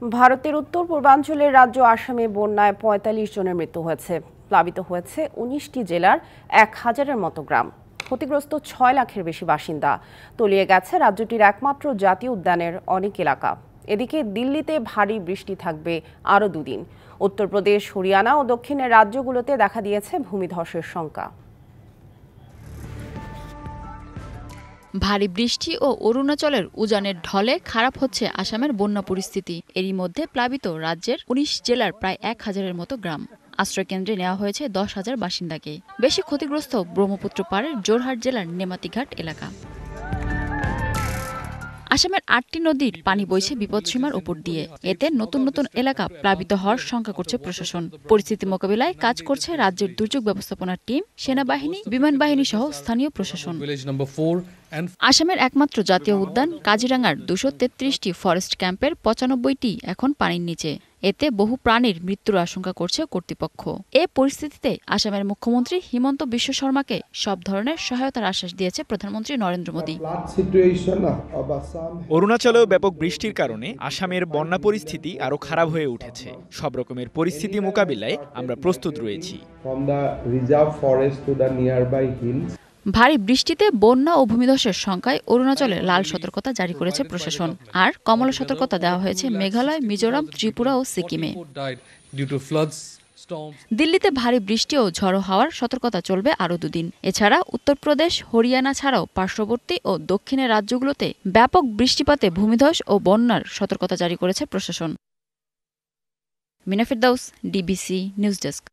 ভারতের উত্তর পূর্বাঞ্চলের রাজ্য আসামে বন্যায় ৪৫ জনের মৃত্যু হয়েছে। প্লাবিত হয়েছে ১৯টি জেলার ১,০০০-এর মতো গ্রাম। ক্ষতিগ্রস্ত ৬ লাখের বেশি বাসিন্দা। তলিয়ে গেছে রাজ্যটির একমাত্র জাতীয় উদ্যানের অনেক এলাকা। এদিকে দিল্লিতে ভারী বৃষ্টি থাকবে আরও দুদিন। উত্তরপ্রদেশ, হরিয়ানা ও দক্ষিণের রাজ্যগুলোতে দেখা দিয়েছে ভূমিধসের শঙ্কা। ভারী বৃষ্টি ও অরুণাচলের উজানের ঢলে খারাপ হচ্ছে আসামের বন্যা পরিস্থিতি। এরই মধ্যে প্লাবিত রাজ্যের ১৯ জেলার প্রায় ১,০০০-এর মতো গ্রাম। আশ্রয়কেন্দ্রে নেওয়া হয়েছে ১০,০০০ বাসিন্দাকে। বেশি ক্ষতিগ্রস্ত ব্রহ্মপুত্র পাড়ের জোরহাট জেলার নেমাতিঘাট এলাকা। আসামের ৮টি নদীর পানি বইছে বিপদসীমার উপর দিয়ে। এতে নতুন নতুন এলাকা প্লাবিত হওয়ার শঙ্কা করছে প্রশাসন। পরিস্থিতি মোকাবিলায় কাজ করছে রাজ্যের দুর্যোগ ব্যবস্থাপনার টিম, সেনাবাহিনী, বিমান বাহিনী সহ স্থানীয় প্রশাসন। আসামের একমাত্র জাতীয় উদ্যান কাজিরাঙ্গার ২৩৩টি ফরেস্ট ক্যাম্পের ৯৫টি এখন পানির নিচে। এতে বহু প্রাণীর মৃত্যুর আশঙ্কা করছে কর্তৃপক্ষ। এ পরিস্থিতিতে আসামের মুখ্যমন্ত্রী হিমন্ত বিশ্ব শর্মাকে সব ধরনের সহায়তার আশ্বাস দিয়েছে প্রধানমন্ত্রী নরেন্দ্র মোদী। অরুণাচলেও ব্যাপক বৃষ্টির কারণে আসামের বন্যা পরিস্থিতি আরও খারাপ হয়ে উঠেছে। সব রকমের পরিস্থিতি মোকাবিলায় আমরা প্রস্তুত রয়েছি। ভারী বৃষ্টিতে বন্যা ও ভূমিধসের শঙ্কায় অরুণাচলে লাল সতর্কতা জারি করেছে প্রশাসন। আর কমলা সতর্কতা দেওয়া হয়েছে মেঘালয়, মিজোরাম, ত্রিপুরা ও সিকিমে। দিল্লিতে ভারী বৃষ্টি ও ঝড়ো হাওয়ার সতর্কতা চলবে আরও দুদিন। এছাড়া উত্তরপ্রদেশ, হরিয়ানা ছাড়াও পার্শ্ববর্তী ও দক্ষিণের রাজ্যগুলোতে ব্যাপক বৃষ্টিপাতে ভূমিধস ও বন্যার সতর্কতা জারি করেছে প্রশাসন। মিনা ফেরদাউস, ডিবিসি নিউজ ডেস্ক।